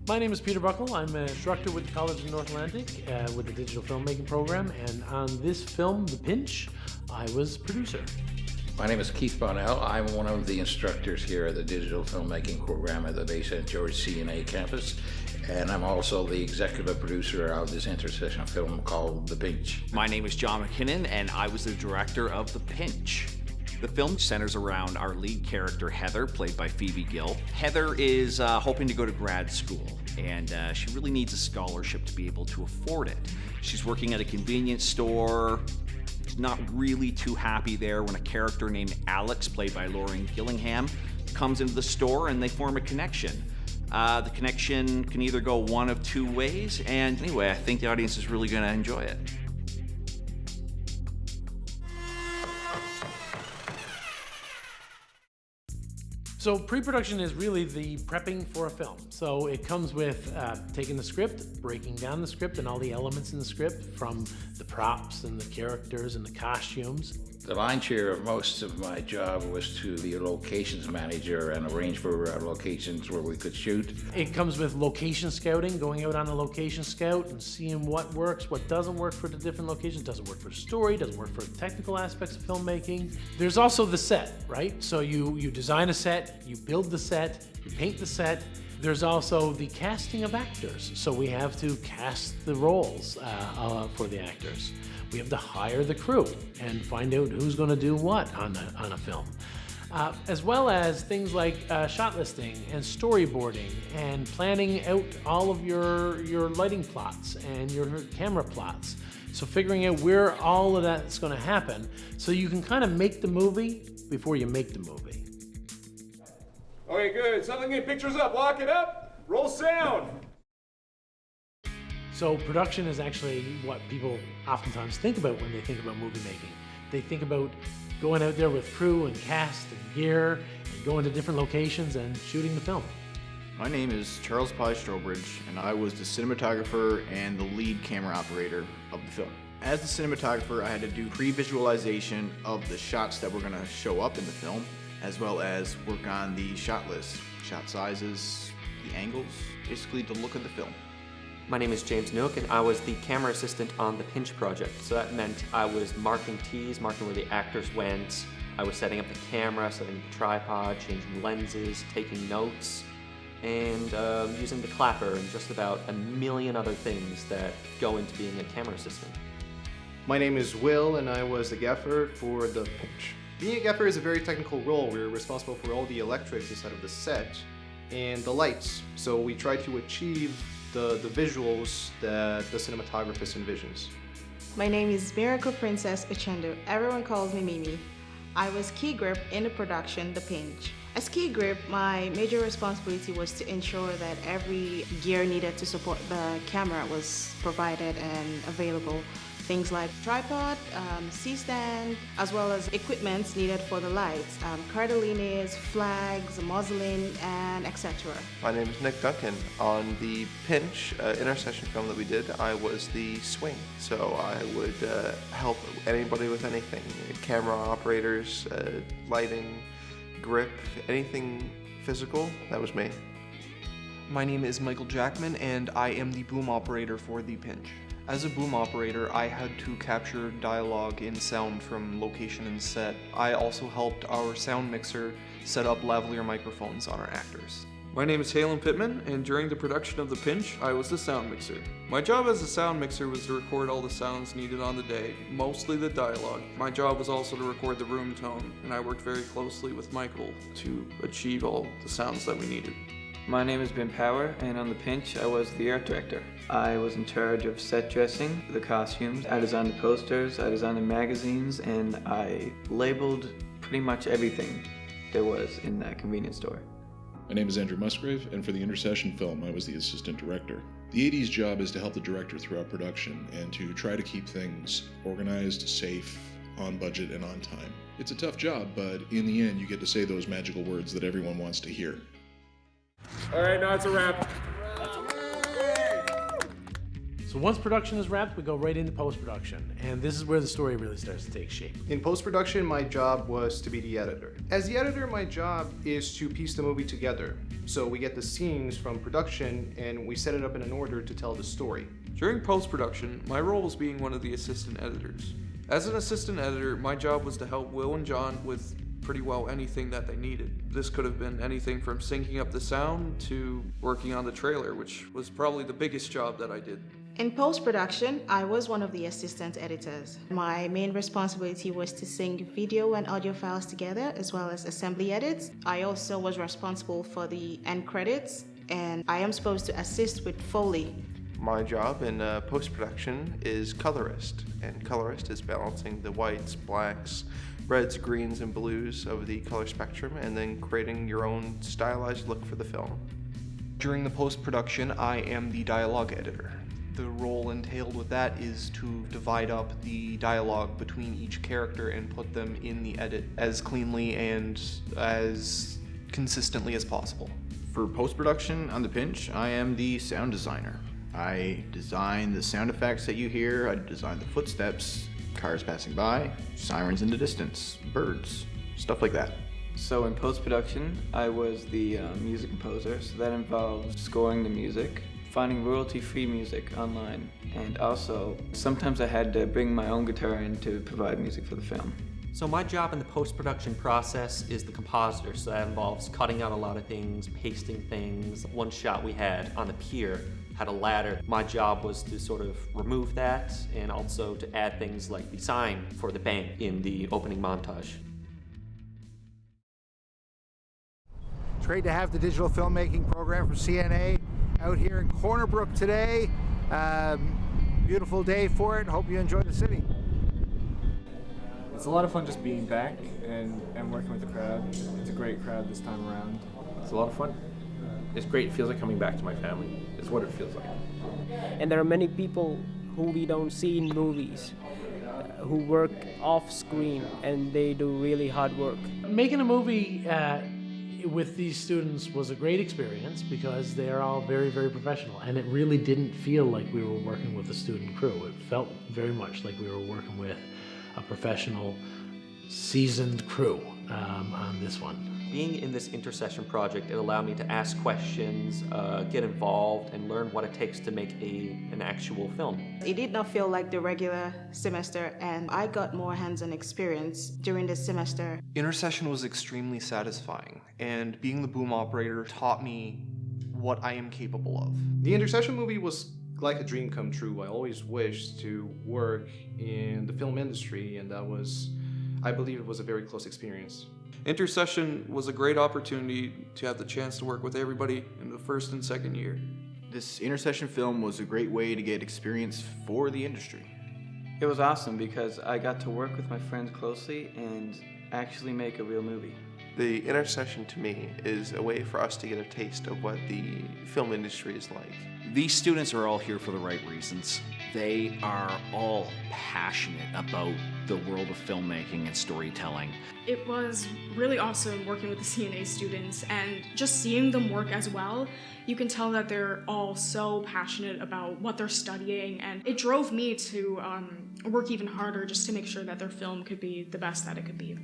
My name is Peter Buckle. I'm an instructor with the College of North Atlantic with the digital filmmaking program, and on this film, The Pinch, I was producer. My name is Keith Bonnell. I'm one of the instructors here at the digital filmmaking program at the Bay St. George CNA campus, and I'm also the executive producer of this intercession film called The Pinch. My name is John McKinnon, and I was the director of The Pinch. The film centers around our lead character, Heather, played by Phoebe Gill. Heather is hoping to go to grad school, and she really needs a scholarship to be able to afford it. She's working at a convenience store. She's not really too happy there when a character named Alex, played by Lauren Gillingham, comes into the store and they form a connection. The connection can either go one of two ways, and anyway, I think the audience is really going to enjoy it. So pre-production is really the prepping for a film. So it comes with taking the script, breaking down the script and all the elements in the script, from the props and the characters and the costumes. The lion's share of most of my job was to be a locations manager and arrange for locations where we could shoot. It comes with location scouting, going out on a location scout and seeing what works, what doesn't work for the different locations, doesn't work for story, doesn't work for technical aspects of filmmaking. There's also the set, right? So you design a set, you build the set, you paint the set. There's also the casting of actors. So we have to cast the roles for the actors. We have to hire the crew and find out who's going to do what on a film. As well as things like shot listing and storyboarding and planning out all of your lighting plots and your camera plots. So figuring out where all of that's going to happen so you can kind of make the movie before you make the movie. Okay, good. Something in pictures up. Lock it up. Roll sound. So production is actually what people oftentimes think about when they think about movie making. They think about going out there with crew and cast and gear and going to different locations and shooting the film. My name is Charles Pye Strobridge, and I was the cinematographer and the lead camera operator of the film. As the cinematographer, I had to do pre-visualization of the shots that were going to show up in the film, as well as work on the shot list, shot sizes, the angles, basically the look of the film. My name is James Nook, and I was the camera assistant on the Pinch project. So that meant I was marking tees, marking where the actors went. I was setting up the camera, setting the tripod, changing lenses, taking notes, and using the clapper and just about a million other things that go into being a camera assistant. My name is Will, and I was the gaffer for The Pinch. Being a gaffer is a very technical role. We're responsible for all the electrics inside of the set and the lights. So we try to achieve the visuals that the cinematographer envisions. My name is Miracle Princess Uchendo. Everyone calls me Mimi. I was key grip in the production, The Pinch. As key grip, my major responsibility was to ensure that every gear needed to support the camera was provided and available. Things like tripod, C-stand, as well as equipment needed for the lights, cardellines, flags, muslin, and etc. My name is Nick Duncan. On the Pinch intercession film that we did, I was the swing. So I would help anybody with anything, camera operators, lighting, grip, anything physical, that was me. My name is Michael Jackman, and I am the boom operator for The Pinch. As a boom operator, I had to capture dialogue in sound from location and set. I also helped our sound mixer set up lavalier microphones on our actors. My name is Halen Pittman, and during the production of The Pinch, I was the sound mixer. My job as a sound mixer was to record all the sounds needed on the day, mostly the dialogue. My job was also to record the room tone, and I worked very closely with Michael to achieve all the sounds that we needed. My name is Ben Power, and on The Pinch, I was the art director. I was in charge of set dressing, the costumes. I designed the posters, I designed the magazines, and I labeled pretty much everything there was in that convenience store. My name is Andrew Musgrave, and for the intercession film, I was the assistant director. The AD's job is to help the director throughout production and to try to keep things organized, safe, on budget, and on time. It's a tough job, but in the end, you get to say those magical words that everyone wants to hear. All right, now it's a wrap. So So once production is wrapped, we go right into post-production, and this is where the story really starts to take shape. In post-production, my job was to be the editor. As the editor, my job is to piece the movie together. So we get the scenes from production and we set it up in an order to tell the story. During post-production, my role was being one of the assistant editors. As an assistant editor, my job was to help Will and John with pretty well anything that they needed. This could have been anything from syncing up the sound to working on the trailer, which was probably the biggest job that I did. In post-production, I was one of the assistant editors. My main responsibility was to sync video and audio files together, as well as assembly edits. I also was responsible for the end credits, and I am supposed to assist with Foley. My job in post-production is colorist, and colorist is balancing the whites, blacks, reds, greens, and blues of the color spectrum, and then creating your own stylized look for the film. During the post-production, I am the dialogue editor. The role entailed with that is to divide up the dialogue between each character and put them in the edit as cleanly and as consistently as possible. For post-production on The Pinch, I am the sound designer. I design the sound effects that you hear, I design the footsteps, cars passing by, sirens in the distance, birds, stuff like that. So in post-production, I was the music composer, so that involves scoring the music, finding royalty-free music online, and also sometimes I had to bring my own guitar in to provide music for the film. So my job in the post-production process is the compositor, so that involves cutting out a lot of things, pasting things. One shot we had on the pier had a ladder. My job was to sort of remove that and also to add things like the sign for the bank in the opening montage. It's great to have the digital filmmaking program from CNA out here in Corner Brook today. Beautiful day for it. Hope you enjoy the city. It's a lot of fun just being back and working with the crowd. It's a great crowd this time around. It's a lot of fun. It's great. It feels like coming back to my family. It's what it feels like. And there are many people who we don't see in movies who work off screen, and they do really hard work. Making a movie with these students was a great experience because they're all very, very professional, and it really didn't feel like we were working with a student crew. It felt very much like we were working with a professional, seasoned crew on this one. Being in this intercession project, it allowed me to ask questions, get involved, and learn what it takes to make an actual film. It did not feel like the regular semester, and I got more hands-on experience during this semester. Intercession was extremely satisfying, and being the boom operator taught me what I am capable of. The Intercession movie was like a dream come true. I always wished to work in the film industry, and I believe it was a very close experience. Intercession was a great opportunity to have the chance to work with everybody in the first and second year. This Intercession film was a great way to get experience for the industry. It was awesome because I got to work with my friends closely and actually make a real movie. The Intercession to me is a way for us to get a taste of what the film industry is like. These students are all here for the right reasons. They are all passionate about the world of filmmaking and storytelling. It was really awesome working with the CNA students and just seeing them work as well. You can tell that they're all so passionate about what they're studying, and it drove me to work even harder just to make sure that their film could be the best that it could be.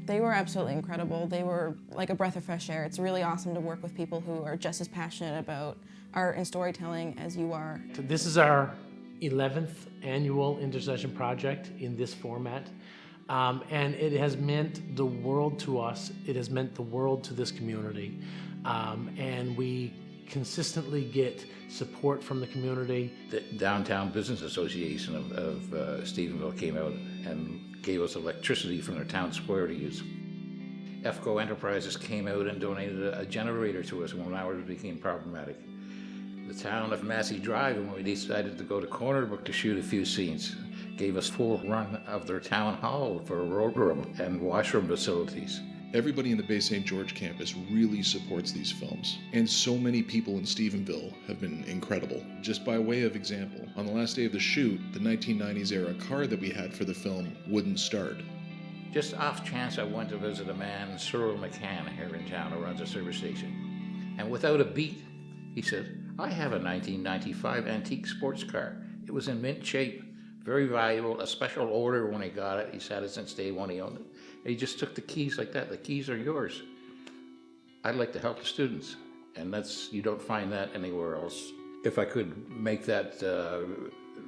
They were absolutely incredible. They were like a breath of fresh air. It's really awesome to work with people who are just as passionate about art and storytelling as you are. This is our 11th annual Intercession project in this format, and it has meant the world to us. It has meant the world to this community, and we consistently get support from the community. The Downtown Business Association of Stephenville came out and gave us electricity from their town square to use. EFCO Enterprises came out and donated a generator to us when ours became problematic. The town of Massey Drive, when we decided to go to Corner Brook to shoot a few scenes, gave us full run of their town hall for a road room and washroom facilities. Everybody in the Bay St. George campus really supports these films, and so many people in Stephenville have been incredible. Just by way of example, on the last day of the shoot, the 1990s era car that we had for the film wouldn't start. Just off chance, I went to visit a man, Cyril McCann, here in town who runs a service station. And without a beat, he said, "I have a 1995 antique sports car. It was in mint shape, very valuable, a special order when he got it. He's had it since day one he owned it. And he just took the keys like that. The keys are yours. I'd like to help the students, and you don't find that anywhere else. If I could make that,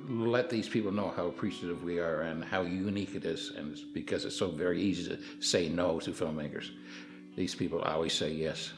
let these people know how appreciative we are and how unique it is, and it's because it's so very easy to say no to filmmakers. These people always say yes.